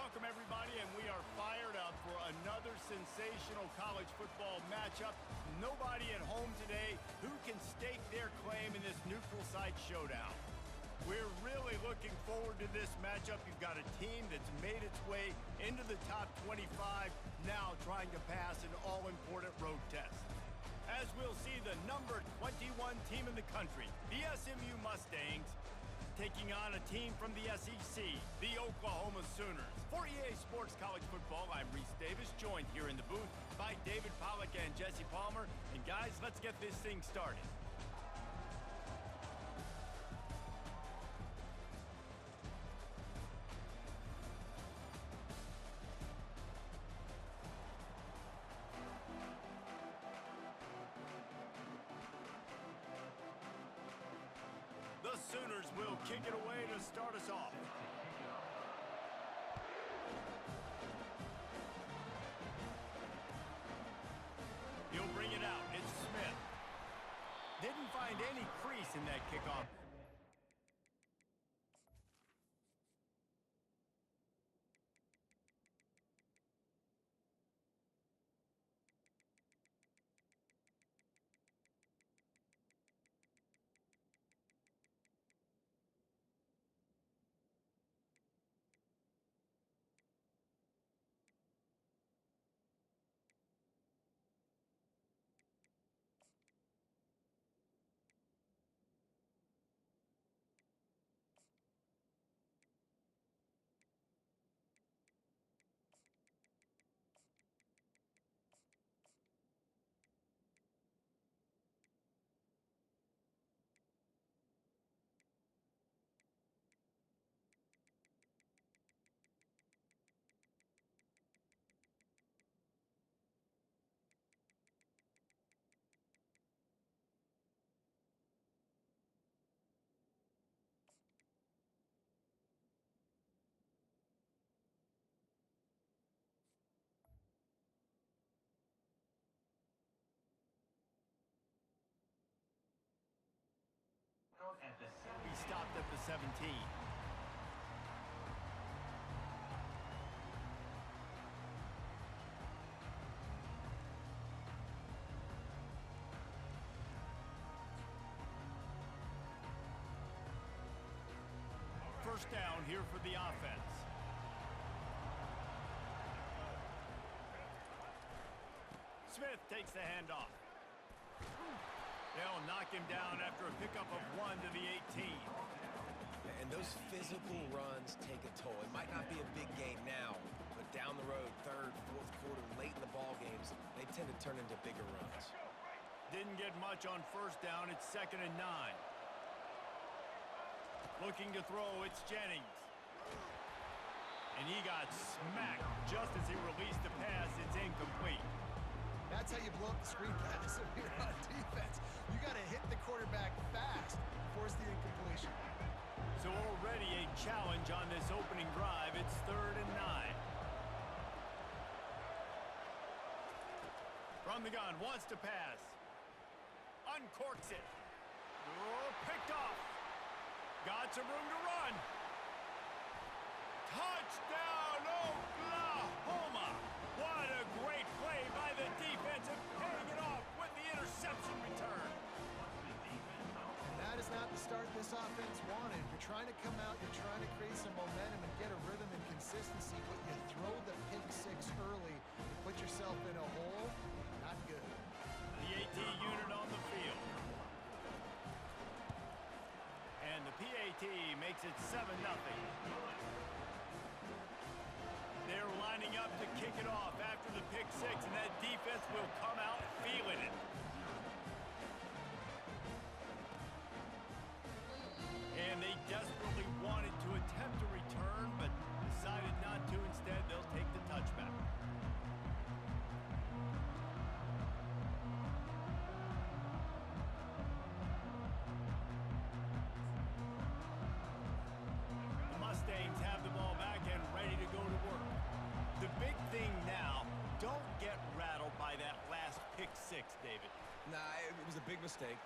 Welcome, everybody, and we are fired up for another sensational college football matchup. Nobody at home today who can stake their claim in this neutral site showdown. We're really looking forward to this matchup. You've got a team that's made its way into the top 25, now trying to pass an all-important road test. As we'll see, the number 21 team in the country, the SMU Mustangs, taking on a team from the SEC, the Oklahoma Sooners. For EA Sports College Football, I'm Reese Davis, joined here in the booth by David Pollack and Jesse Palmer. And guys, let's get this thing started. The Sooners will kick it away to start us off. He'll bring it out. It's Smith. Didn't find any crease in that kickoff. He stopped at the 17. First down here for the offense. Smith takes the handoff. They'll knock him down after a pickup of 1 to the 18. And those physical runs take a toll. It might not be a big game now, but down the road, third, fourth quarter, late in the ball games, they tend to turn into bigger runs. Didn't get much on first down. It's 2nd and 9. Looking to throw, it's Jennings. And he got smacked just as he released the pass. It's incomplete. That's how you blow up the screen pass if you're on defense. You got to hit the quarterback fast, force the incompletion. So already a challenge on this opening drive. It's 3rd and 9. From the gun, wants to pass. Uncorks it. Oh, picked off. Got some room to run. Touchdown, Oklahoma! What a great play by the defense and paying it off with the interception return. That is not the start this offense wanted. You're trying to come out, you're trying to create some momentum and get a rhythm and consistency, but you throw the pick six early and put yourself in a hole. Not good. The AT unit on the field. And the PAT makes it 7-0. They're lining up to kick it off after the pick six, and that defense will come out feeling it. And they desperately wanted to attempt a return, but decided not to. Instead, they'll take the touchback. The Mustangs have the ball back and ready to go to work. The big thing now, don't get rattled by that last pick six, David. Nah, it was a big mistake.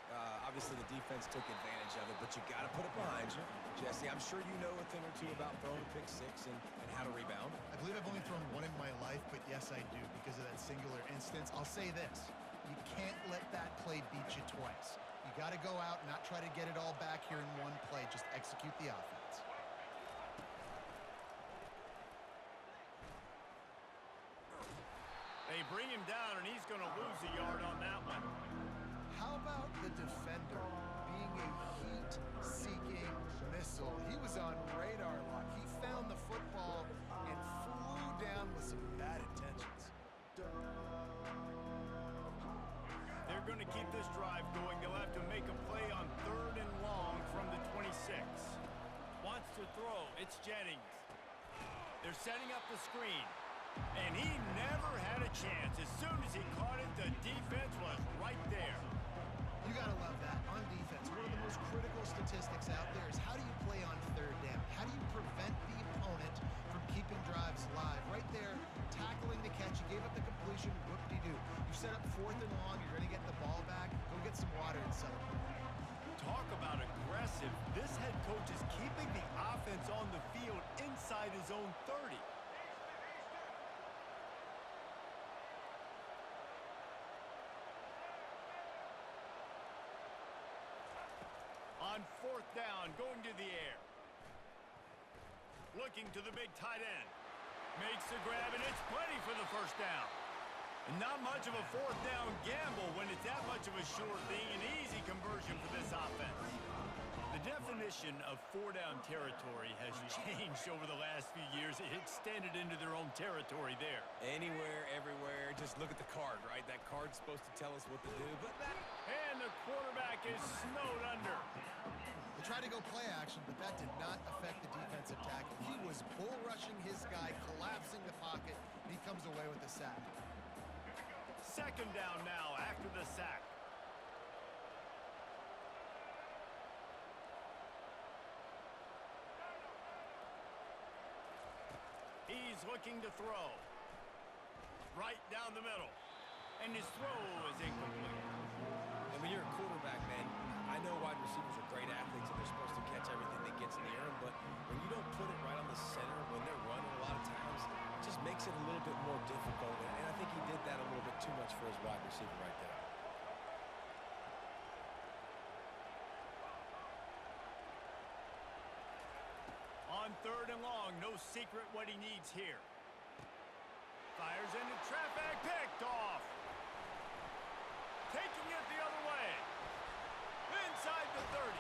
Obviously, the defense took advantage of it, but you got to put it behind you. Jesse, I'm sure you know a thing or two about throwing a pick six and how to rebound. I believe I've only thrown one in my life, but yes, I do because of that singular instance. I'll say this. You can't let that play beat you twice. You got to go out and not try to get it all back here in one play. Just execute the offense. They bring him down, and he's going to lose a yard on that one. How about the defender being a heat-seeking missile? He was on radar lock. He found the football and flew down with some bad intentions. They're going to keep this drive going. They'll have to make a play on 3rd and long from the 26. Wants to throw. It's Jennings. They're setting up the screen. And he never had a chance. As soon as he caught it, the defense was right there. You got to love that. On defense, one of the most critical statistics out there is how do you play on 3rd down? How do you prevent the opponent from keeping drives live? Right there, tackling the catch. You gave up the completion. Whoop-de-doo. You set up 4th and long. You're going to get the ball back. Go get some water and celebrate. Talk about aggressive. This head coach is keeping the offense on the field inside his own 30. On 4th down, going to the air. Looking to the big tight end. Makes the grab, and it's plenty for the 1st down. And not much of a 4th down gamble when it's that much of a sure thing. An easy conversion for this offense. The definition of 4-down territory has changed over the last few years. It extended into their own territory there. Anywhere, everywhere, just look at the card, right? That card's supposed to tell us what to do, but that... And the quarterback is snowed under. They tried to go play action, but that did not affect the defensive tackle. He was bull rushing his guy, collapsing the pocket, and he comes away with a sack. 2nd down now after the sack. He's looking to throw. Right down the middle. And his throw is incomplete. And when you're a quarterback, man, I know wide receivers are great athletes and they're supposed to catch everything that gets near them, but when you don't put it right on the center, when they're running a lot of times, it just makes it a little bit more difficult. And I think he did that a little bit too much for his wide receiver right there. On 3rd and long, no secret what he needs here. Fires into traffic, picked off. Taking it the other way. Inside the 30.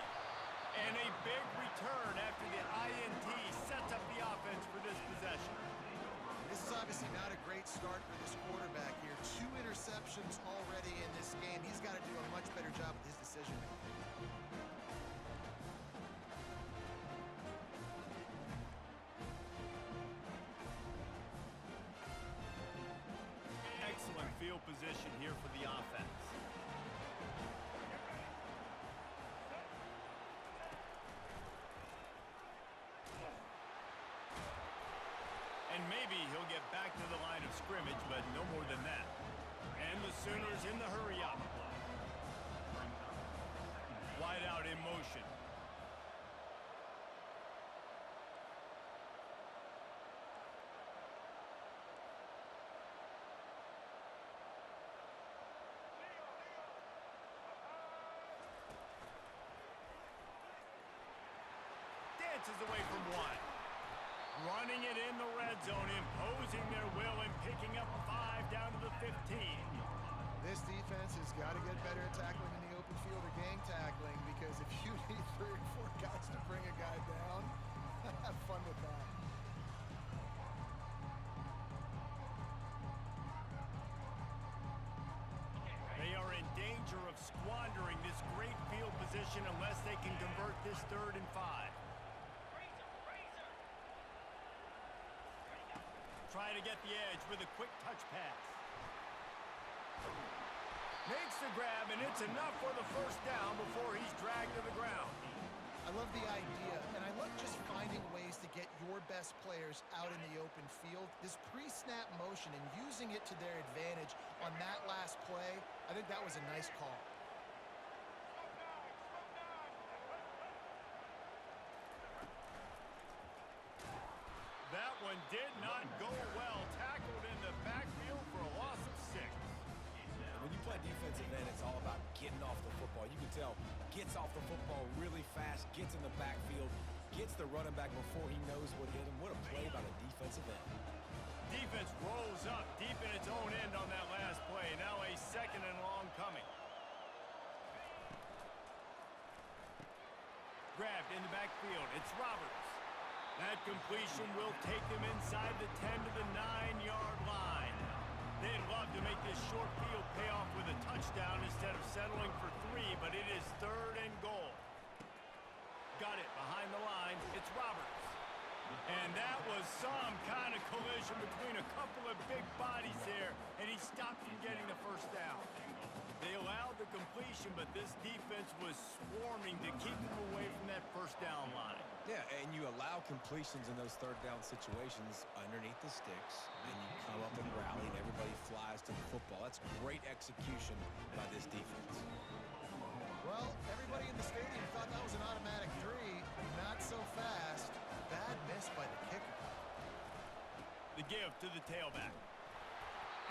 And a big return after the INT sets up the offense for this possession. This is obviously not a great start for this quarterback here. 2 interceptions already in this game. He's got to do a much better job with his decision-making. Excellent field position here for the offense. And maybe he'll get back to the line of scrimmage, but no more than that. And the Sooners in the hurry-up. Wide out in motion. Dances away from one. Running it in the red zone, imposing their will and picking up 5 down to the 15. This defense has got to get better at tackling in the open field or gang tackling, because if you need 3 or 4 guys to bring a guy down, have fun with that. They are in danger of squandering this great field position unless they can convert this 3rd and 5. Trying to get the edge with a quick touch pass. Makes the grab, and it's enough for the 1st down before he's dragged to the ground. I love the idea, and I love just finding ways to get your best players out in the open field. This pre-snap motion and using it to their advantage on that last play, I think that was a nice call. That one did not go well. Tackled in the backfield for a loss of 6. When you play defensive end, it's all about getting off the football. You can tell, gets off the football really fast, gets in the backfield, gets the running back before he knows what hit him. What a play by the defensive end. Defense rolls up deep in its own end on that last play. Now a 2nd and long coming. Grabbed in the backfield. It's Roberts. That completion will take them inside the 10 to the 9-yard line. They'd love to make this short field pay off with a touchdown instead of settling for 3, but it is 3rd and goal. Got it behind the line. It's Roberts. And that was some kind of collision between a couple of big bodies there, and he stopped from getting the first down. They allowed the completion, but this defense was swarming to keep them away from that first down line. Yeah, and you allow completions in those 3rd down situations underneath the sticks, and you come up and rally, and everybody flies to the football. That's great execution by this defense. Well, everybody in the stadium thought that was an automatic 3. Not so fast. Bad miss by the kicker. The give to the tailback.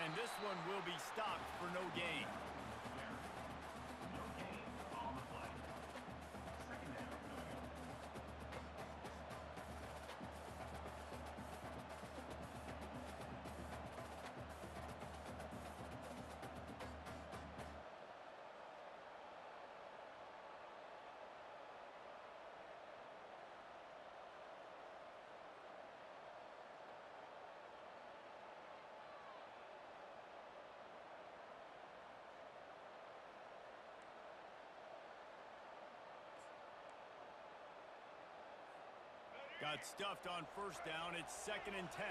And this one will be stopped for no gain. Got stuffed on first down. It's 2nd and 10.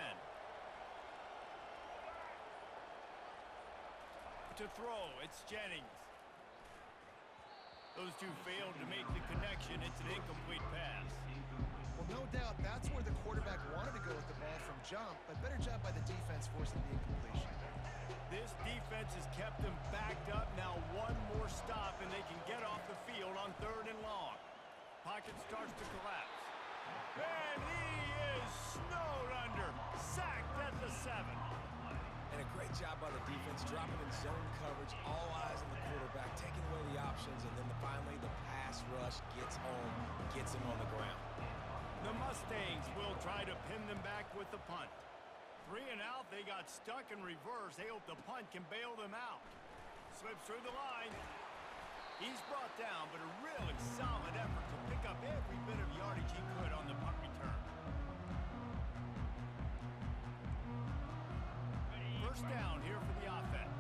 To throw, it's Jennings. Those two failed to make the connection. It's an incomplete pass. Well, no doubt that's where the quarterback wanted to go with the ball from jump, but better job by the defense forcing the incompletion. This defense has kept them backed up. Now one more stop, and they can get off the field on 3rd and long. Pocket starts to collapse. And he is snowed under. Sacked at the 7. And a great job by the defense, dropping in zone coverage, all eyes on the quarterback, taking away the options, and then finally the pass rush gets home, gets him on the ground. The Mustangs will try to pin them back with the punt. 3 and out, they got stuck in reverse. They hope the punt can bail them out. Slips through the line. He's brought down, but a really solid effort to pick up every bit of yardage he could on the punt return. First down here for the offense.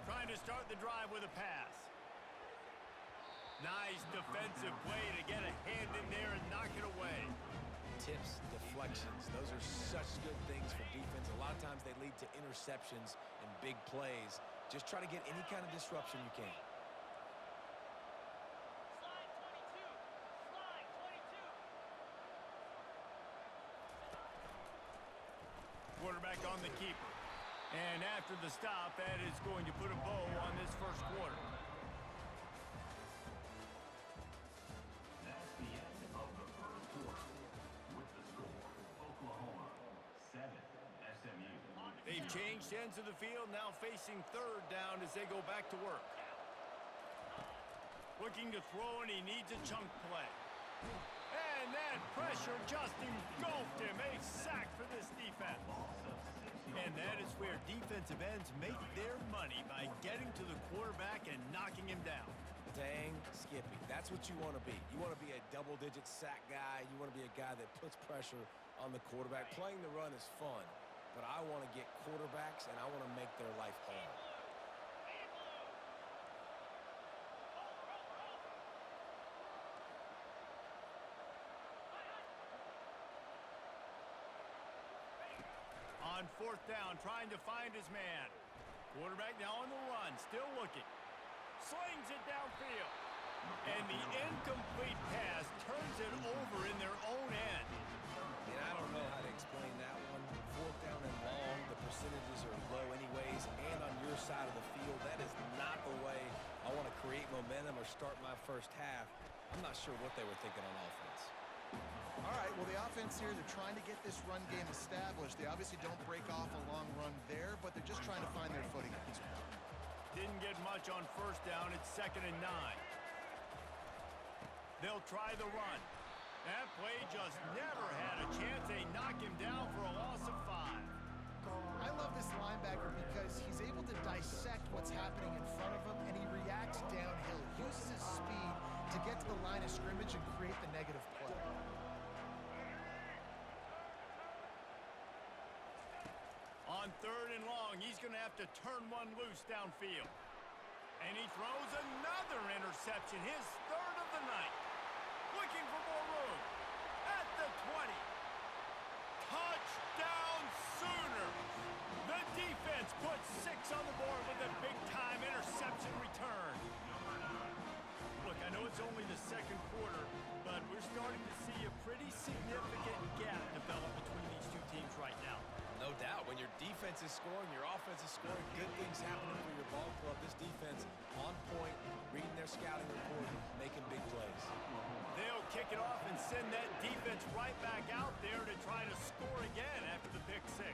Trying to start the drive with a pass. Nice defensive play to get a hand in there and knock it away. Tips, deflections, those are such good things for defense. A lot of times they lead to interceptions and big plays. Just try to get any kind of disruption you can. Quarterback on the keeper. And after the stop, that is going to put a bow on this first quarter. That's the end of the first quarter. With the score, Oklahoma 7, SMU. They've changed ends of the field, now facing 3rd down as they go back to work. Looking to throw, and he needs a chunk play. And that pressure just engulfed him. A sack for this defense. And that is where defensive ends make their money, by getting to the quarterback and knocking him down. Dang, Skippy, that's what you want to be. You want to be a double-digit sack guy. You want to be a guy that puts pressure on the quarterback. Playing the run is fun, but I want to get quarterbacks, and I want to make their life hard. On 4th down, trying to find his man. Quarterback now on the run, still looking. Slings it downfield. And the incomplete pass turns it over in their own end. And I don't know how to explain that one. Fourth down and long, the percentages are low anyways, and on your side of the field, that is not the way I want to create momentum or start my first half. I'm not sure what they were thinking on offense. All right, well, the offense here, they're trying to get this run game established. They obviously don't break off a long run there, but they're just trying to find their footing at this point. Didn't get much on first down. It's 2nd and 9. They'll try the run. That play just never had a chance. They knock him down for a loss of 5. I love this linebacker because he's able to dissect what's happening in front of him, and he reacts downhill. He uses his speed to get to the line of scrimmage and create the negative play. On 3rd and long, he's going to have to turn one loose downfield. And he throws another interception, his 3rd of the night. Looking for more room. At the 20. Touchdown Sooners! The defense puts 6 on the board with a big-time interception return. Look, I know it's only the 2nd quarter, but we're starting to see a pretty significant gap develop between these two teams right now. No doubt, when your defense is scoring, your offense is scoring, good things happening for your ball club. This defense on point, reading their scouting report, making big plays. They'll kick it off and send that defense right back out there to try to score again after the pick 6.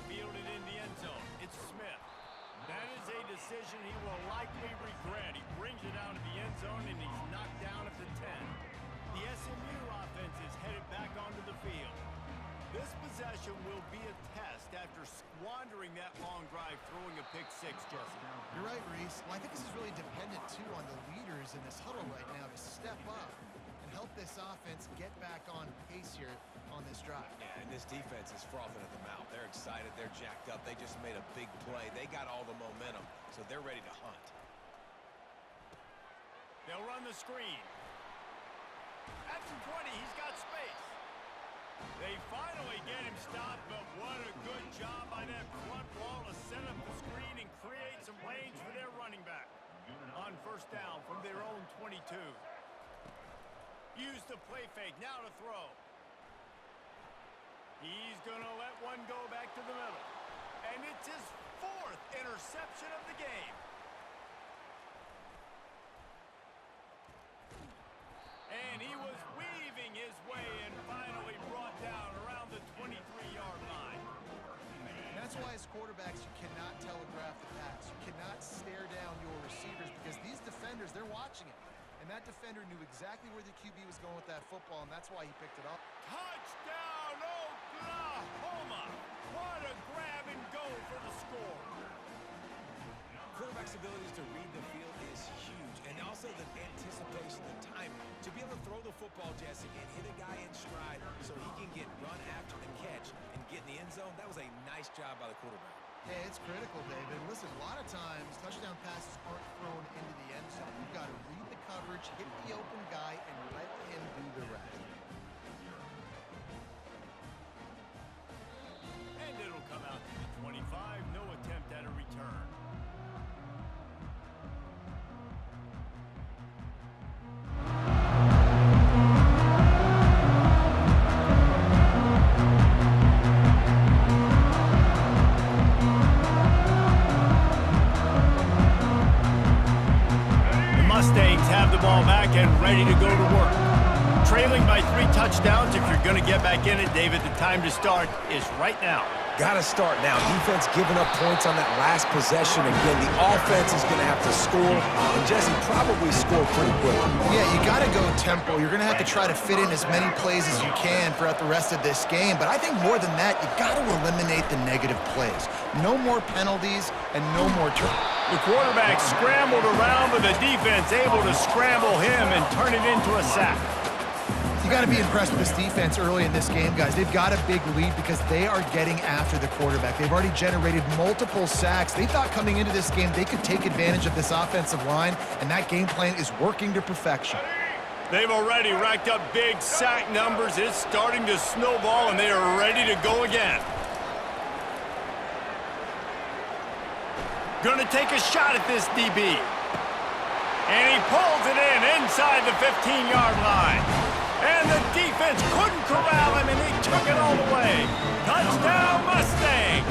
Fielded in the end zone. It's Smith. That is a decision he will likely regret. He brings it down to the end zone and he's knocked down at the 10. The SMU offense is headed back onto the field. This possession will be a test after squandering that long drive throwing a pick 6, Jesse. You're right, Reese. Well, I think this is really dependent, too, on the leaders in this huddle right now to step up and help this offense get back on pace here on this drive. Yeah, and this defense is frothing at the mouth. They're excited. They're jacked up. They just made a big play. They got all the momentum, so they're ready to hunt. They'll run the screen. At the 20, he's got space. They finally get him stopped, but what a good job by that front wall to set up the screen and create some lanes for their running back. On 1st down from their own 22. Use the play fake, now to throw. He's going to let one go back to the middle. And it's his 4th interception of the game. And he was weaving his way and finally brought down around the 23-yard line. That's why as quarterbacks you cannot telegraph the pass. You cannot stare down your receivers because these defenders, they're watching it. And that defender knew exactly where the QB was going with that football, and that's why he picked it up. Touchdown, Oklahoma! What a grab and go for the score. Quarterback's abilities to read the field is huge, and also the anticipation, the time to be able to throw the football, Jesse, and hit a guy in stride so he can get run after the catch and get in the end zone. That was a nice job by the quarterback. Yeah, it's critical, David. Listen, a lot of times touchdown passes aren't thrown into the end zone. You've got to read the coverage, hit the open guy, and let him do the rest. And it'll come out to the 25. No attempt at a return. Mustangs have the ball back and ready to go to work. Trailing by 3 touchdowns. If you're going to get back in it, David, the time to start is right now. Got to start now. Defense giving up points on that last possession. Again, the offense is going to have to score, and Jesse probably score pretty quick. Yeah, you got to go tempo. You're going to have to try to fit in as many plays as you can throughout the rest of this game. But I think more than that, you got to eliminate the negative plays. No more penalties and no more turnovers. The quarterback scrambled around, but the defense able to scramble him and turn it into a sack. You got to be impressed with this defense early in this game, guys. They've got a big lead because they are getting after the quarterback. They've already generated multiple sacks. They thought coming into this game they could take advantage of this offensive line, and that game plan is working to perfection. They've already racked up big sack numbers. It's starting to snowball, and they are ready to go again. Going to take a shot at this DB. And he pulls it inside the 15-yard line. And the defense couldn't corral him, and he took it all the way. Touchdown, Mustang!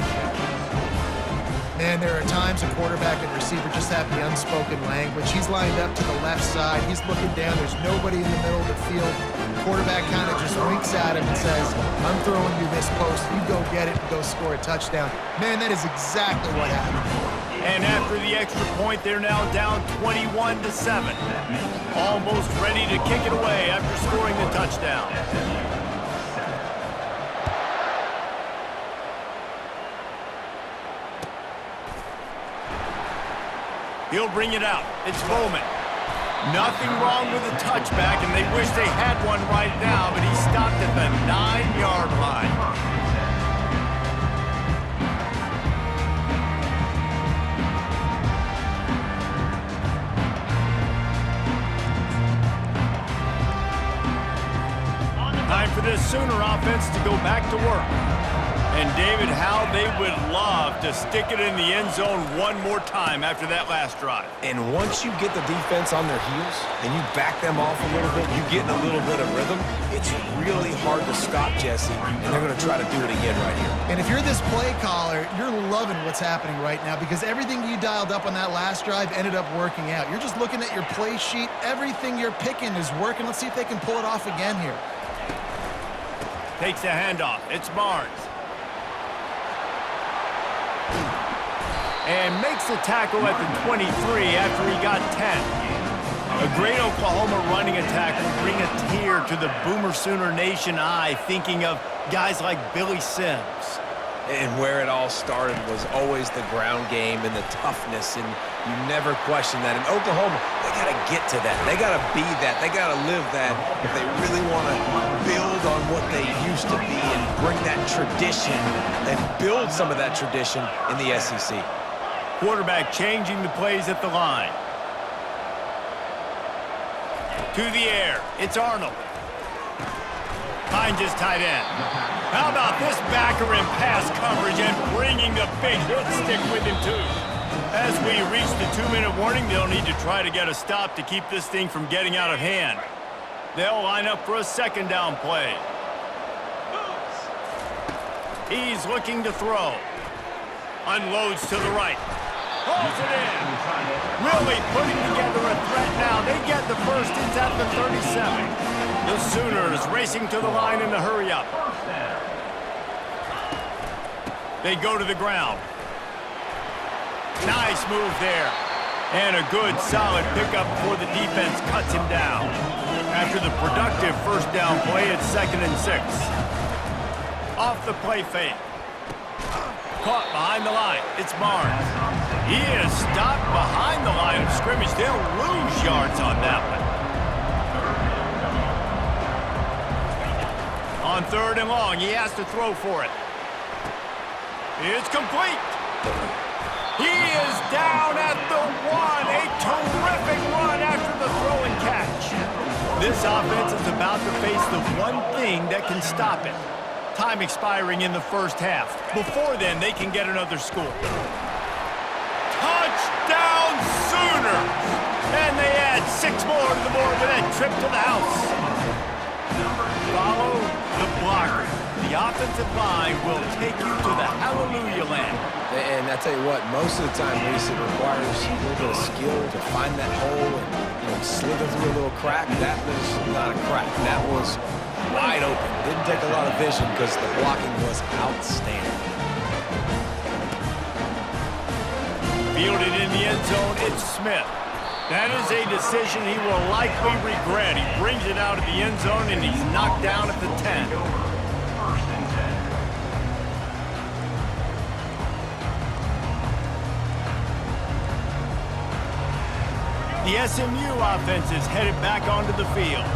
Man, there are times a quarterback and receiver just have the unspoken language. He's lined up to the left side. He's looking down. There's nobody in the middle of the field. The quarterback kind of just winks at him and says, I'm throwing you this post. You go get it and go score a touchdown. Man, that is exactly what happened. And after the extra point, they're now down 21-7. Almost ready to kick it away after scoring the touchdown. He'll bring it out. It's Bowman. Nothing wrong with the touchback, and they wish they had one right now, but he stopped at the 9-yard line. Time for this Sooner offense to go back to work. And David, how they would love to stick it in the end zone one more time after that last drive. And once you get the defense on their heels and you back them off a little bit, you get in a little bit of rhythm, it's really hard to stop, Jesse, and they're going to try to do it again right here. And if you're this play caller, you're loving what's happening right now because everything you dialed up on that last drive ended up working out. You're just looking at your play sheet. Everything you're picking is working. Let's see if they can pull it off again here. Takes a handoff. It's Barnes. And makes the tackle at the 23 after he got 10. A great Oklahoma running attack will bring a tear to the Boomer Sooner Nation eye, thinking of guys like Billy Sims. And where it all started was always the ground game and the toughness, and you never question that. In Oklahoma, they got to get to that. They got to be that. They got to live that if they really want to build on what they used to be and bring that tradition and build some of that tradition in the SEC. Quarterback changing the plays at the line. To the air, it's Arnold. Finds his tight end. How about this backer in pass coverage and bringing the big hit stick with him too? As we reach the 2-minute warning, they'll need to try to get a stop to keep this thing from getting out of hand. They'll line up for a second down play. He's looking to throw. Unloads to the right. Pulls it in. Really putting together a threat now. They get the first. It's at the 37. The Sooners racing to the line in the hurry-up. They go to the ground. Nice move there. And a good, solid pickup before the defense cuts him down. After the productive first down play, it's 2nd and 6. Off the play fake. Caught behind the line. It's Barnes. He is stopped behind the line of scrimmage. They'll lose yards on that one. On 3rd and long, he has to throw for it. It's complete. He is down at the 1. A terrific run after the throw and catch. This offense is about to face the one thing that can stop it. Time expiring in the first half. Before then, they can get another score. Touchdown Sooners! And they add 6 more to the board with that trip to the house. Follow the blocker. The offensive line will take you to the hallelujah land. And I tell you what, most of the time, Reese, it requires a little bit of skill to find that hole and slither through a little crack. That was not a crack. That was wide open. Didn't take a lot of vision because the blocking was outstanding. Fielded in the end zone, it's Smith. That is a decision he will likely regret. He brings it out of the end zone, and he's knocked down at the 10. The SMU offense is headed back onto the field.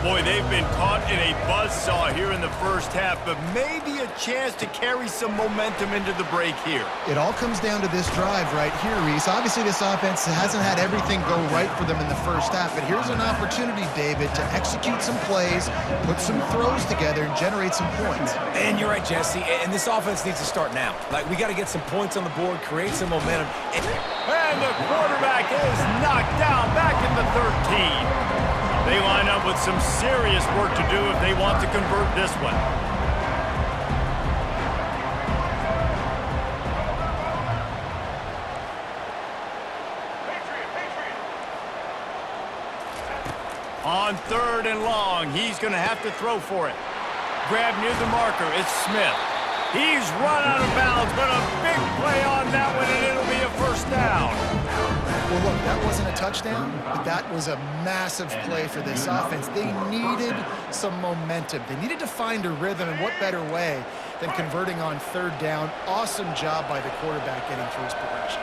Boy, they've been caught in a buzzsaw here in the first half, but maybe a chance to carry some momentum into the break here. It all comes down to this drive right here, Reese. Obviously, this offense hasn't had everything go right for them in the first half, but here's an opportunity, David, to execute some plays, put some throws together, and generate some points. And you're right, Jesse, and this offense needs to start now. Like, we got to get some points on the board, create some momentum. And the quarterback is knocked down back in the 13. but some serious work to do if they want to convert this one. On 3rd and long, he's going to have to throw for it. Grab near the marker, it's Smith. He's run out of bounds, but a big play on that one, and it'll be a first down. Well, look, that wasn't a touchdown, but that was a massive play for this offense. They needed some momentum. They needed to find a rhythm, and what better way than converting on 3rd down. Awesome job by the quarterback getting through his progression.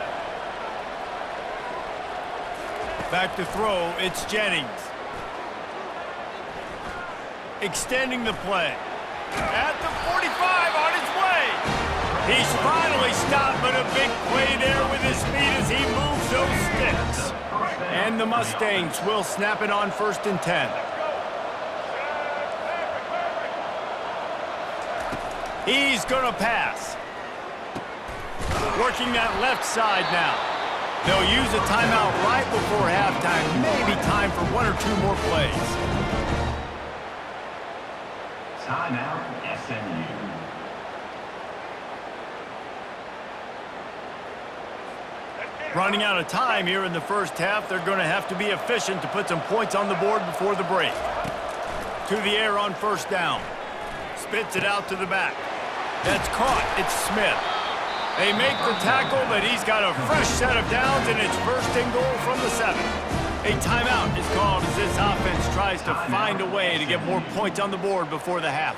Back to throw, it's Jennings. Extending the play. At the 45, on his way. He's finally stopped, but a big play there with his feet as he moves those sticks. And the Mustangs will snap it on 1st and 10. He's gonna pass. Working that left side now. They'll use a timeout right before halftime. Maybe time for 1 or 2 more plays. Timeout, SMU. Running out of time here in the first half. They're going to have to be efficient to put some points on the board before the break. To the air on 1st down. Spits it out to the back. That's caught. It's Smith. They make the tackle, but he's got a fresh set of downs, and it's 1st and goal from the 7. A timeout is called as this offense tries to find a way to get more points on the board before the half.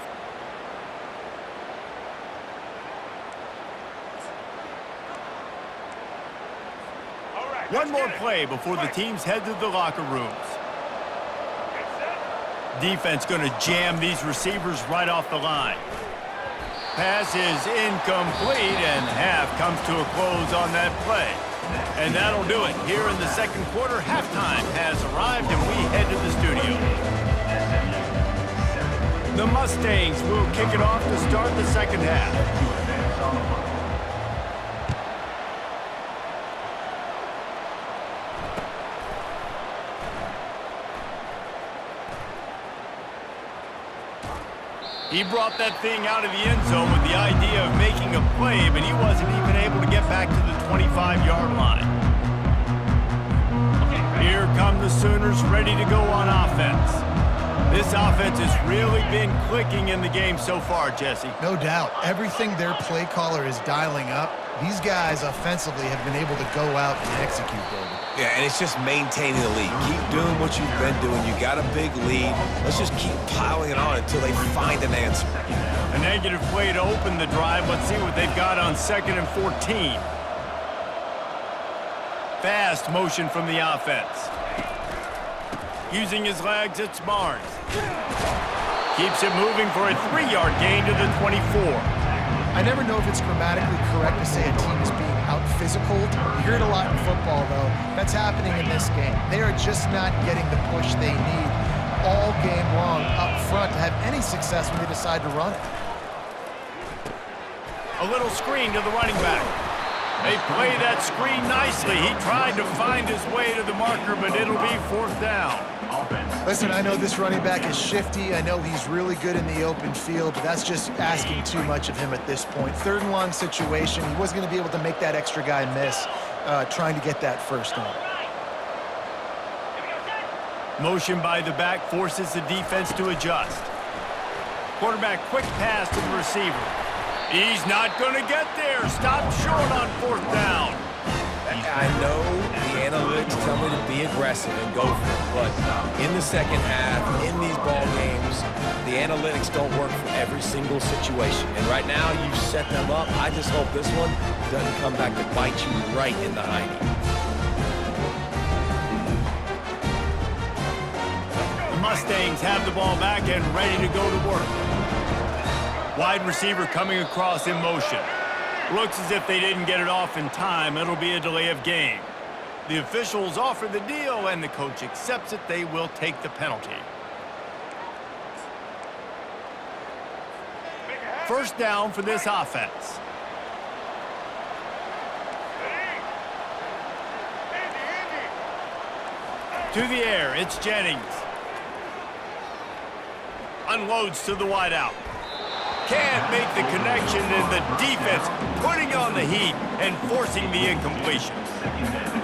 One more play before the teams head to the locker rooms. Defense going to jam these receivers right off the line. Pass is incomplete, and half comes to a close on that play. And that'll do it. Here in the 2nd quarter, halftime has arrived, and we head to the studio. The Mustangs will kick it off to start the 2nd half. He brought that thing out of the end zone with the idea of making a play, but he wasn't even able to get back to the 25-yard line. Here come the Sooners ready to go on offense. This offense has really been clicking in the game so far, Jesse. No doubt. Everything their play caller is dialing up, these guys offensively have been able to go out and execute, David. Yeah, and it's just maintaining the lead. Keep doing what you've been doing. You got a big lead. Let's just keep piling it on until they find an answer. A negative play to open the drive. Let's see what they've got on 2nd and 14. Fast motion from the offense. Using his legs, it's Barnes. Keeps it moving for a 3-yard gain to the 24. I never know if it's grammatically correct to say a team is being out-physicaled. You hear it a lot in football, though. That's happening in this game. They are just not getting the push they need all game long up front to have any success when they decide to run it. A little screen to the running back. They play that screen nicely. He tried to find his way to the marker, but it'll be 4th down. Listen, I know this running back is shifty. I know he's really good in the open field, but that's just asking too much of him at this point. 3rd and long situation. He wasn't going to be able to make that extra guy miss trying to get that 1st down. Motion by the back forces the defense to adjust. Quarterback quick pass to the receiver. He's not going to get there. Stop short on 4th down. I know the analytics tell me to be aggressive and go for it, but in the 2nd half, in these ball games, the analytics don't work for every single situation. And right now, you've set them up. I just hope this one doesn't come back to bite you right in the hiney. The Mustangs have the ball back and ready to go to work. Wide receiver coming across in motion. Looks as if they didn't get it off in time. It'll be a delay of game. The officials offer the deal, and the coach accepts it. They will take the penalty. 1st down for this offense. To the air, it's Jennings. Unloads to the wideout. Can't make the connection, and the defense putting on the heat and forcing the incompletion.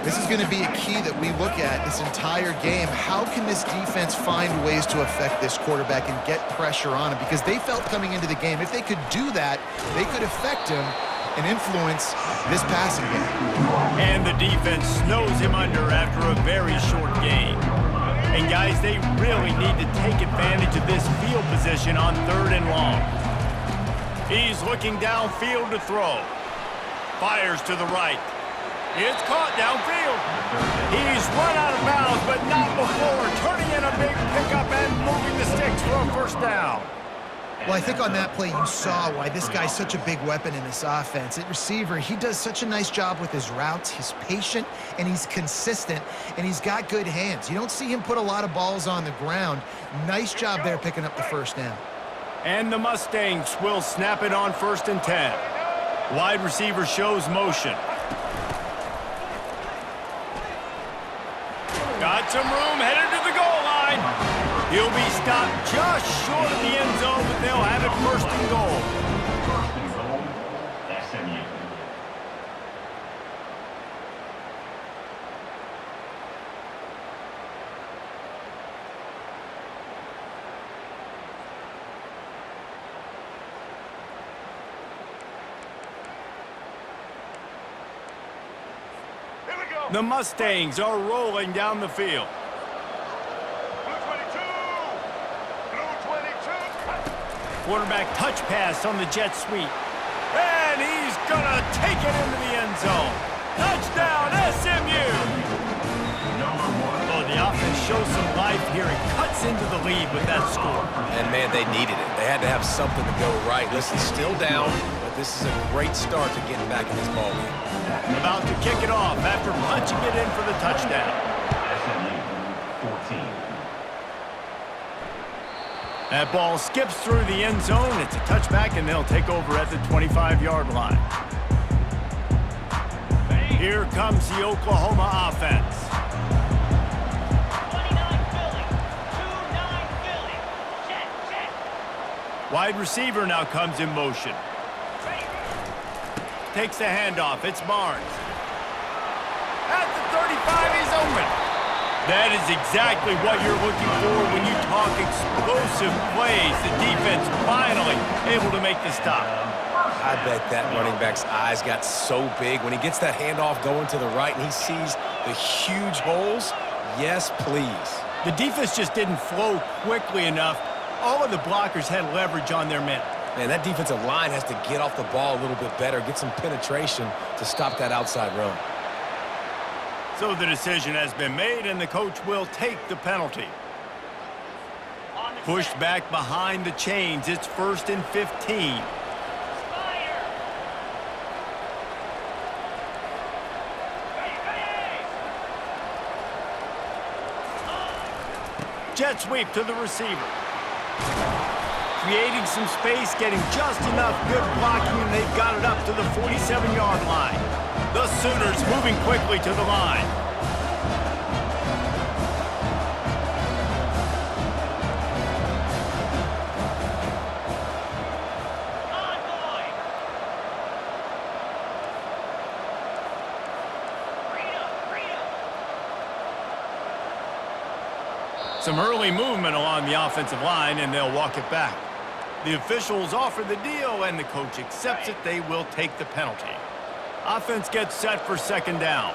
This is going to be a key that we look at this entire game. How can this defense find ways to affect this quarterback and get pressure on him? Because they felt coming into the game, if they could do that, they could affect him and influence this passing game. And the defense snows him under after a very short game. And guys, they really need to take advantage of this field position on 3rd and long. He's looking downfield to throw. Fires to the right. It's caught downfield. He's run out of bounds, but not before turning in a big pickup and moving the sticks for a first down. Well, I think on that play you saw why this guy's such a big weapon in this offense. At receiver, he does such a nice job with his routes. He's patient, and he's consistent, and he's got good hands. You don't see him put a lot of balls on the ground. Nice job there picking up the first down. And the Mustangs will snap it on 1st and 10. Wide receiver shows motion. Got some room, headed to the goal line. He'll be stopped just short of the end zone, but they'll have it 1st and goal. 1st and goal, SMU. The Mustangs are rolling down the field. Quarterback touch pass on the jet sweep. And he's gonna take it into the end zone. Touchdown, SMU! Oh, the offense shows some life here and cuts into the lead with that score. And, man, they needed it. They had to have something to go right. Listen, still down, but this is a great start to getting back in this ballgame. About to kick it off after punching it in for the touchdown. SMU 14. That ball skips through the end zone. It's a touchback, and they'll take over at the 25-yard line. Here comes the Oklahoma offense. 29 Philly. 2-9 Philly. Check. Wide receiver now comes in motion. Takes the handoff. It's Barnes. At the 35, he's open. That is exactly what you're looking for when you talk explosive plays. The defense finally able to make the stop. I bet that running back's eyes got so big when he gets that handoff going to the right and he sees the huge holes. Yes, please. The defense just didn't flow quickly enough. All of the blockers had leverage on their men. Man, that defensive line has to get off the ball a little bit better, get some penetration to stop that outside run. So the decision has been made, and the coach will take the penalty. Pushed back behind the chains. It's 1st and 15. Jet sweep to the receiver. Creating some space, getting just enough good blocking, and they've got it up to the 47-yard line. The Sooners moving quickly to the line. Some early movement along the offensive line, and they'll walk it back. The officials offer the deal, and the coach accepts it. They will take the penalty. Offense gets set for 2nd down.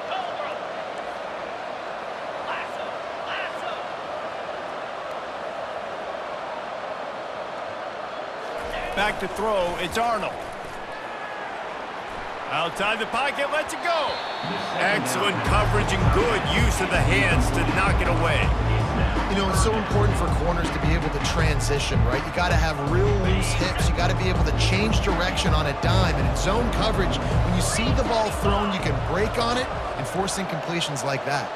Back to throw, it's Arnold. Outside the pocket, lets it go. Excellent coverage and good use of the hands to knock it away. You know, it's so important for corners to be able to transition, right? You got to have real loose hips. You got to be able to change direction on a dime. And in zone coverage, when you see the ball thrown, you can break on it and force incompletions like that.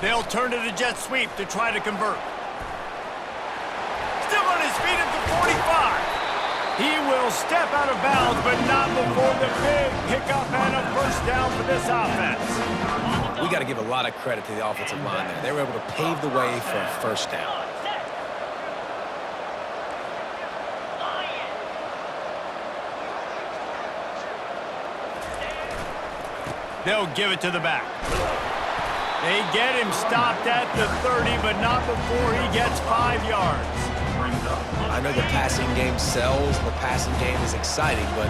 They'll turn to the jet sweep to try to convert. Still on his feet at the 45. He will step out of bounds, but not before the big pickup and a first down for this offense. we got to give a lot of credit to the offensive line there. They were able to pave the way for a first down. They'll give it to the back. They get him stopped at the 30, but not before he gets 5 yards. I know the passing game sells, the passing game is exciting, but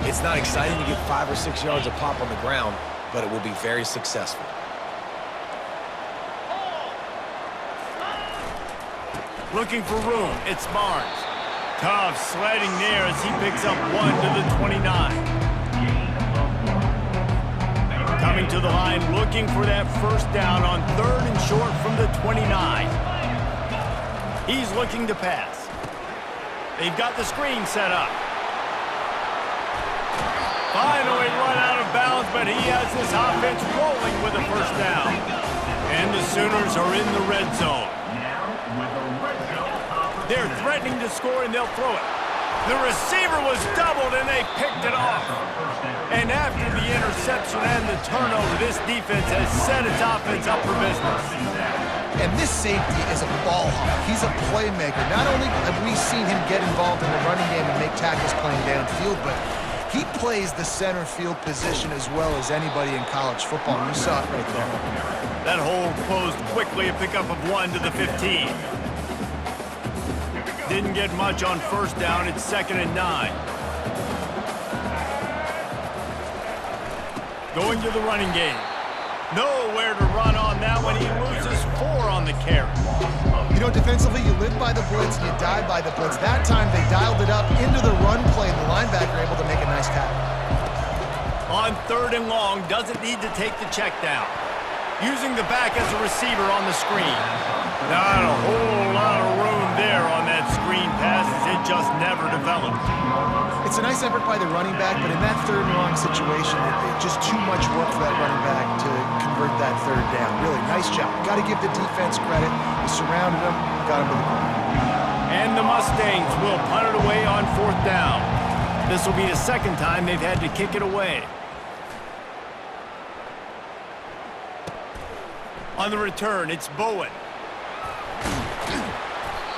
it's not exciting to get 5 or 6 yards a pop on the ground, but it will be very successful. Looking for room, it's Barnes. Tough sledding there as he picks up 1 to the 29. Coming to the line, looking for that first down on 3rd and short from the 29. He's looking to pass. They've got the screen set up. Finally run out of bounds, but he has this offense rolling with a first down. And the Sooners are in the red zone. They're threatening to score, and they'll throw it. The receiver was doubled, and they picked it off. And after the interception and the turnover, this defense has set its offense up for business. And this safety is a ball hawk. He's a playmaker. Not only have we seen him get involved in the running game and make tackles playing downfield, but he plays the center field position as well as anybody in college football. You saw it right there. That hole closed quickly, a pickup of 1 to the 15. Didn't get much on first down. It's 2nd and 9. Going to the running game. Nowhere to run on that one. He loses 4 on the carry. You know, defensively, you live by the blitz and you die by the blitz. That time, they dialed it up into the run play, and the linebacker able to make a nice tackle. On 3rd and long, doesn't need to take the check down. Using the back as a receiver on the screen. Not a whole lot of room there on that screen pass, as it just never developed. It's a nice effort by the running back, but in that 3rd and long situation, it's just too much work for that running back to convert that 3rd down. Really, nice job. Got to give the defense credit. They surrounded him, got him to the ground. And the Mustangs will punt it away on 4th down. This will be the 2nd time they've had to kick it away. On the return, it's Bowen.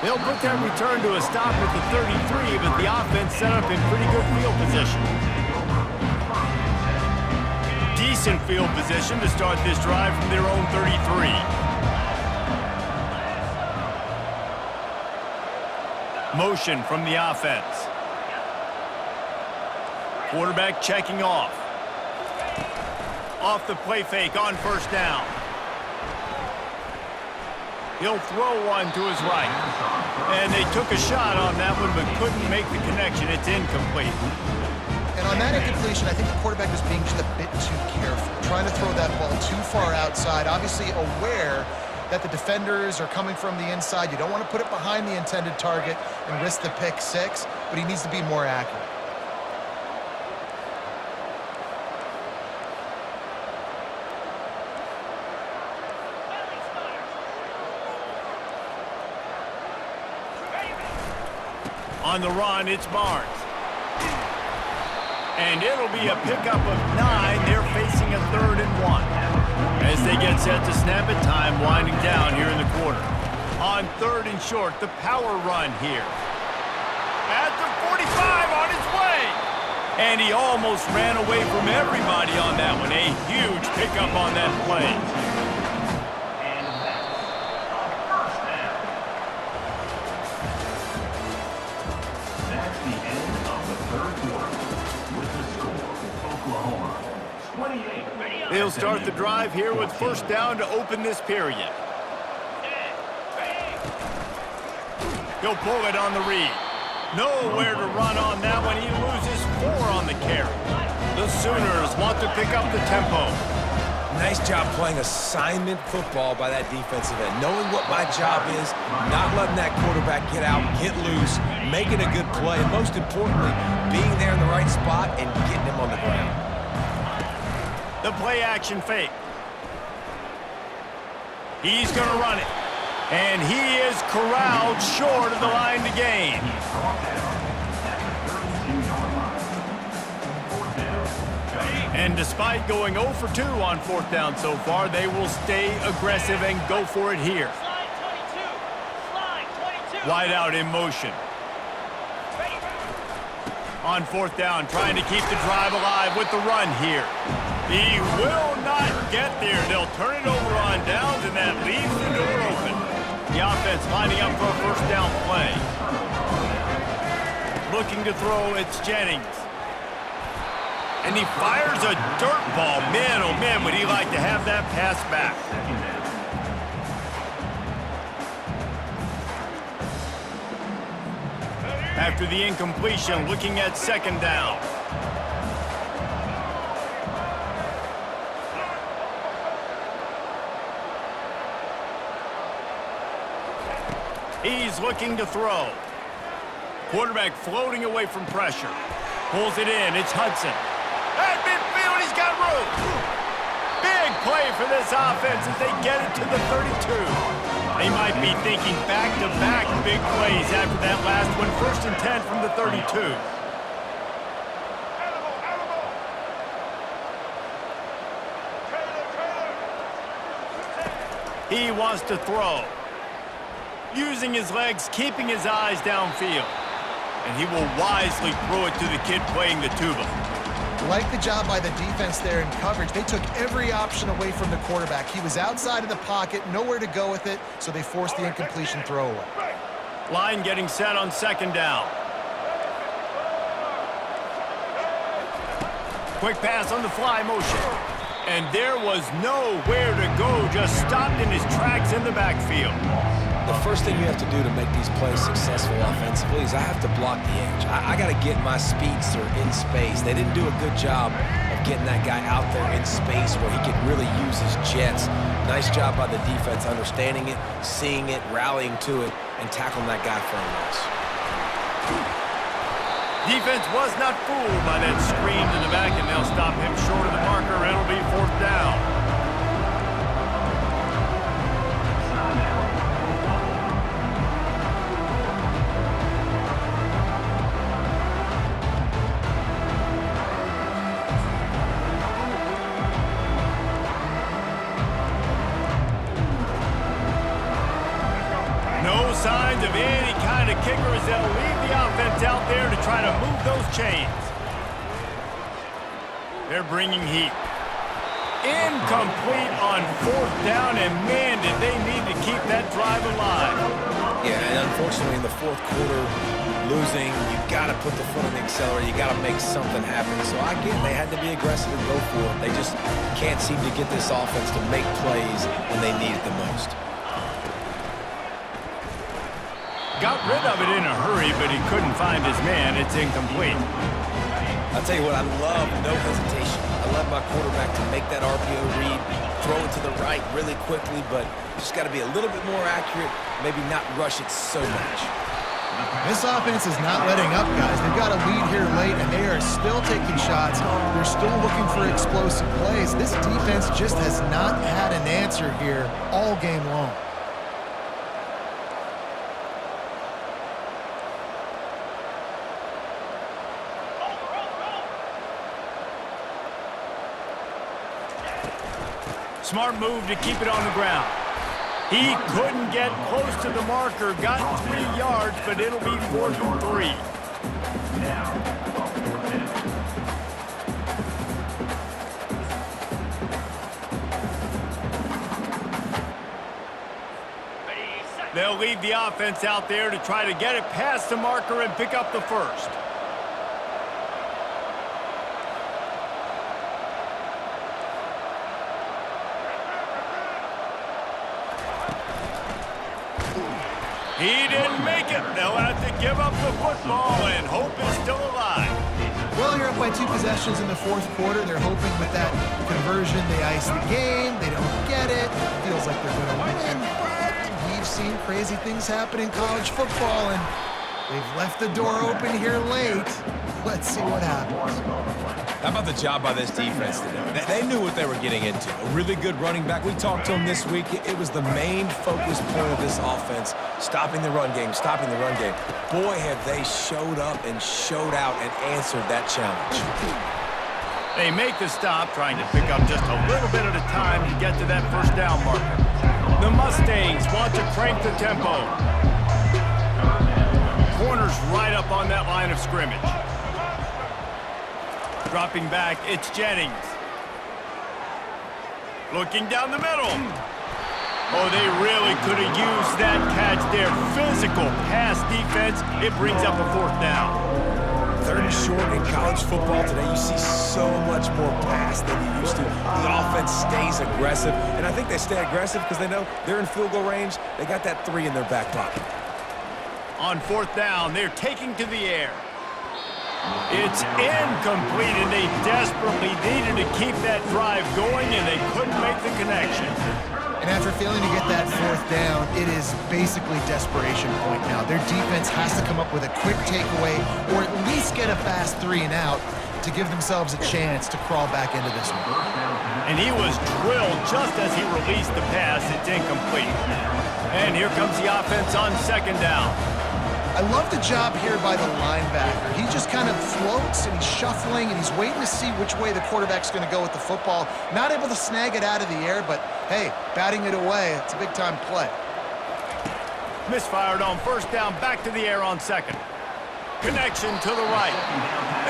They'll put that return to a stop at the 33, but the offense set up in pretty good field position. Decent field position to start this drive from their own 33. Motion from the offense. Quarterback checking off. Off the play fake on first down. He'll throw one to his right. And they took a shot on that one, but couldn't make the connection. It's incomplete. And on that incompletion, I think the quarterback was being just a bit too careful, trying to throw that ball too far outside, obviously aware that the defenders are coming from the inside. You don't want to put it behind the intended target and risk the pick 6, but he needs to be more accurate. On the run, it's Barnes. And it'll be a pickup of 9. They're facing a 3rd and 1. As they get set to snap it, time winding down here in the quarter. On 3rd and short, the power run here. At the 45, on his way. And he almost ran away from everybody on that one. A huge pickup on that play. They'll start the drive here with first down to open this period. He'll pull it on the read. Nowhere to run on that one. He loses 4 on the carry. The Sooners want to pick up the tempo. Nice job playing assignment football by that defensive end. Knowing what my job is, not letting that quarterback get out, get loose, making a good play, and most importantly, being there in the right spot and getting him on the ground. The play action fake. He's going to run it. And he is corralled short of the line to gain. And despite going 0 for 2 on 4th down so far, they will stay aggressive and go for it here. Slide 22. Wide out in motion. Ready. On 4th down, trying to keep the drive alive with the run here. He will not get there. They'll turn it over on downs, and that leaves the door open. The offense lining up for a 1st down play. Looking to throw, it's Jennings. And he fires a dirt ball. Man, oh man, would he like to have that pass back. After the incompletion, looking at 2nd down. He's looking to throw. Quarterback floating away from pressure. Pulls it in, it's Hudson. At midfield, he's got room. Big play for this offense as they get it to the 32. They might be thinking back-to-back big plays after that last one. 1st and 10 from the 32. He wants to throw. Using his legs, keeping his eyes downfield. And he will wisely throw it to the kid playing the tuba. Like the job by the defense there in coverage. They took every option away from the quarterback. He was outside of the pocket, nowhere to go with it, so they forced the incompletion throwaway. Line getting set on 2nd down. Quick pass on the fly motion. And there was nowhere to go, just stopped in his tracks in the backfield. The first thing you have to do to make these plays successful offensively is I have to block the edge. I got to get my speedster in space. They didn't do a good job of getting that guy out there in space where he could really use his jets. Nice job by the defense understanding it, seeing it, rallying to it, and tackling that guy for a loss. Defense was not fooled by that screen to the back, and they'll stop him short of the marker. It'll be 4th down. No signs of any kind of kicker as they'll leave the offense out there to try to move those chains. They're bringing heat. Incomplete on 4th down, and man, did they need to keep that drive alive. Yeah, and unfortunately in the 4th quarter, losing, you got to put the foot on the accelerator. You got to make something happen. So again, they had to be aggressive and go for it. They just can't seem to get this offense to make plays when they need it the most. Got rid of it in a hurry, but he couldn't find his man. It's incomplete. I'll tell you what, I love no hesitation. I love my quarterback to make that RPO read, throw it to the right really quickly, but just got to be a little bit more accurate, maybe not rush it so much. This offense is not letting up, guys. They've got a lead here late, and they are still taking shots. They're still looking for explosive plays. This defense just has not had an answer here all game long. Smart move to keep it on the ground. He couldn't get close to the marker, got 3 yards, but it'll be 4th and 3. They'll leave the offense out there to try to get it past the marker and pick up the 1st. He didn't make it. They'll have to give up the football, and hope is still alive. Well, you're up by 2 possessions in the 4th quarter. They're hoping with that conversion they ice the game. They don't get it. It feels like they're going to win, but we've seen crazy things happen in college football, and they've left the door open here late. Let's see what happens. How about the job by this defense today? They knew what they were getting into. A really good running back. We talked to him this week. It was the main focus point of this offense, stopping the run game, stopping the run game. Boy, have they showed up and showed out and answered that challenge. They make the stop, trying to pick up just a little bit at a time to get to that first down marker. The Mustangs want to crank the tempo. Corner's right up on that line of scrimmage. Dropping back, it's Jennings. Looking down the middle. Oh, they really could have used that catch there. Physical pass defense. It brings up a fourth down. Third and short in college football today, you see so much more pass than you used to. The offense stays aggressive, and I think they stay aggressive because they know they're in field goal range. They got that 3 in their back pocket. On fourth down, they're taking to the air. It's incomplete, and they desperately needed to keep that drive going, and they couldn't make the connection. And after failing to get that fourth down, it is basically desperation point now. Their defense has to come up with a quick takeaway or at least get a fast 3 and out to give themselves a chance to crawl back into this one. And he was drilled just as he released the pass. It's incomplete. And here comes the offense on second down. I love the job here by the linebacker. He just kind of floats and he's shuffling and he's waiting to see which way the quarterback's going to go with the football. Not able to snag it out of the air, but hey, batting it away, it's a big-time play. Misfired on first down, back to the air on second. Connection to the right.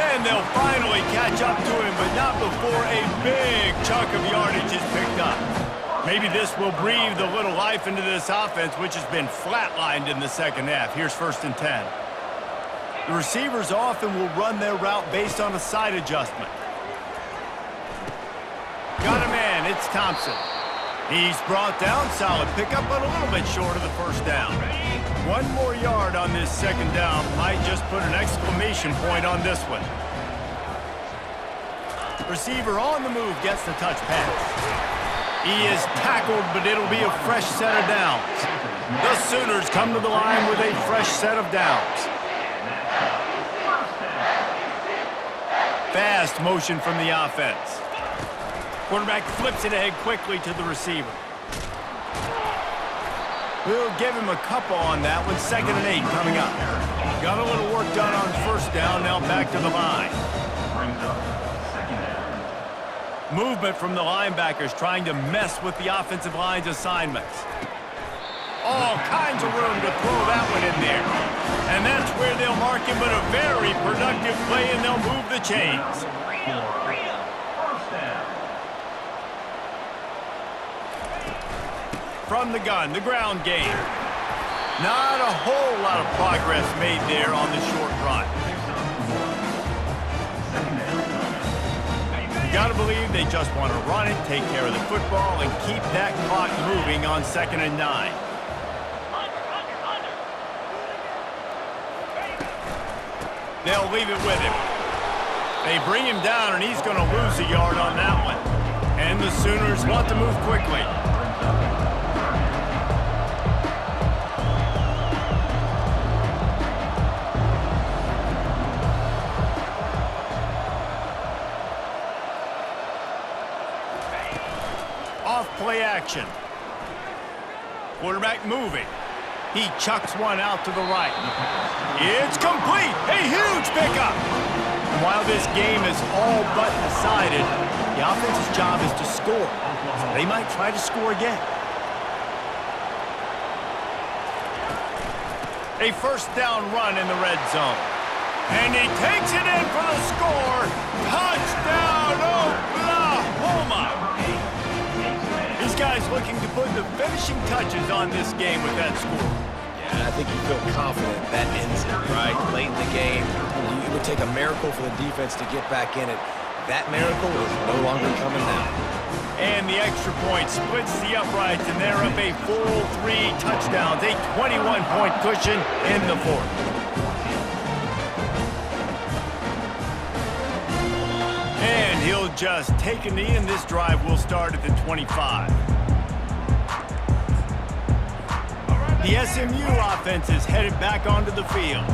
And they'll finally catch up to him, but not before a big chunk of yardage is picked up. Maybe this will breathe a little life into this offense, which has been flatlined in the second half. Here's 1st and 10. The receivers often will run their route based on a side adjustment. Got a man, it's Thompson. He's brought down, solid pickup, but a little bit short of the first down. 1 more yard on this second down might just put an exclamation point on this one. Receiver on the move gets the touch pass. He is tackled, but it'll be a fresh set of downs. The Sooners come to the line with a fresh set of downs. Fast motion from the offense. Quarterback flips it ahead quickly to the receiver. We'll give him a couple on that one. 2nd and 8 coming up. Got a little work done on first down, now back to the line. Movement from the linebackers trying to mess with the offensive line's assignments. All kinds of room to throw that one in there. And that's where they'll mark him, but a very productive play, and they'll move the chains. From the gun, the ground game. Not a whole lot of progress made there on the short run. You gotta believe they just want to run it, take care of the football, and keep that clock moving on 2nd and 9. They'll leave it with him. They bring him down, and he's going to lose a yard on that one. And the Sooners want to move quickly. Play action. Quarterback moving. He chucks one out to the right. It's complete. A huge pickup. And while this game is all but decided, the offense's job is to score. So they might try to score again. A first down run in the red zone. And he takes it in for the score. Touchdown, Oklahoma. These guys looking to put the finishing touches on this game with that score. Yeah, I think you feel confident that ends it, right? Late in the game, it would take a miracle for the defense to get back in it. That miracle is no longer coming now. And the extra point splits the uprights, and they're up a full 3 touchdowns, a 21-point cushion in the 4th. And he'll just take a knee, and this drive will start at the 25. The SMU offense is headed back onto the field.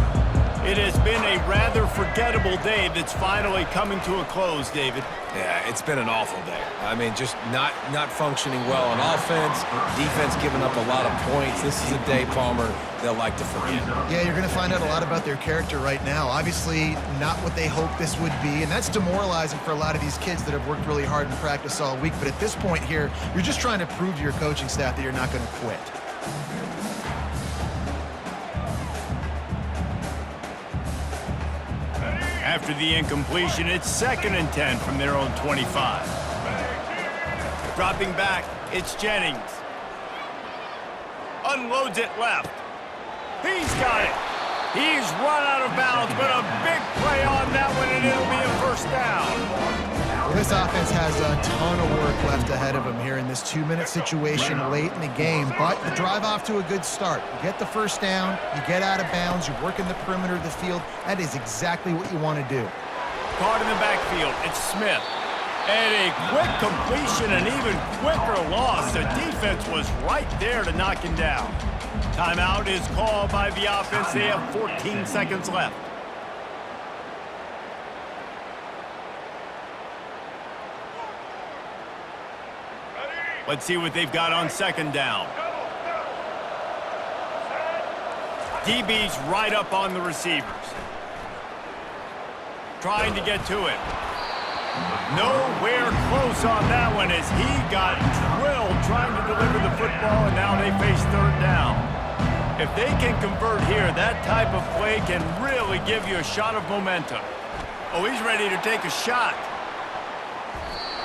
It has been a rather forgettable day that's finally coming to a close, David. Yeah, it's been an awful day. I mean, just not functioning well on offense, defense giving up a lot of points. This is a day, Palmer, they'll like to forget. Yeah, you're going to find out a lot about their character right now. Obviously, not what they hoped this would be, and that's demoralizing for a lot of these kids that have worked really hard in practice all week. But at this point here, you're just trying to prove to your coaching staff that you're not going to quit. After the incompletion, it's 2nd and 10 from their own 25. Dropping back, it's Jennings. Unloads it left. He's got it. He's run out of bounds, but a big play on that one, and it'll be a first down. Well, this offense has a ton of work left ahead of them here in this 2-minute situation late in the game, but the drive off to a good start. You get the first down, you get out of bounds, you work in the perimeter of the field. That is exactly what you want to do. Caught in the backfield, it's Smith. And a quick completion, an even quicker loss. The defense was right there to knock him down. Timeout is called by the offense. They have 14 seconds left. Let's see what they've got on 2nd down. DB's right up on the receivers. Trying to get to it. Nowhere close on that one as he got drilled trying to deliver the football, and now they face 3rd down. If they can convert here, that type of play can really give you a shot of momentum. Oh, he's ready to take a shot.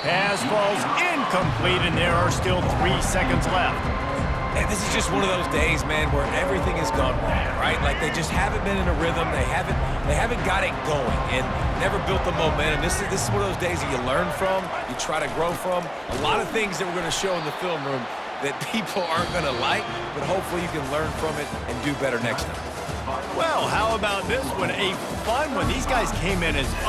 Pass falls incomplete, and there are still 3 seconds left. And this is just one of those days, man, where everything has gone wrong, right? Like they just haven't been in a rhythm. They haven't got it going and never built the momentum. This is one of those days that you learn from, you try to grow from. A lot of things that we're going to show in the film room that people aren't going to like, but hopefully you can learn from it and do better next time. Well, how about this one? A fun one. These guys came in as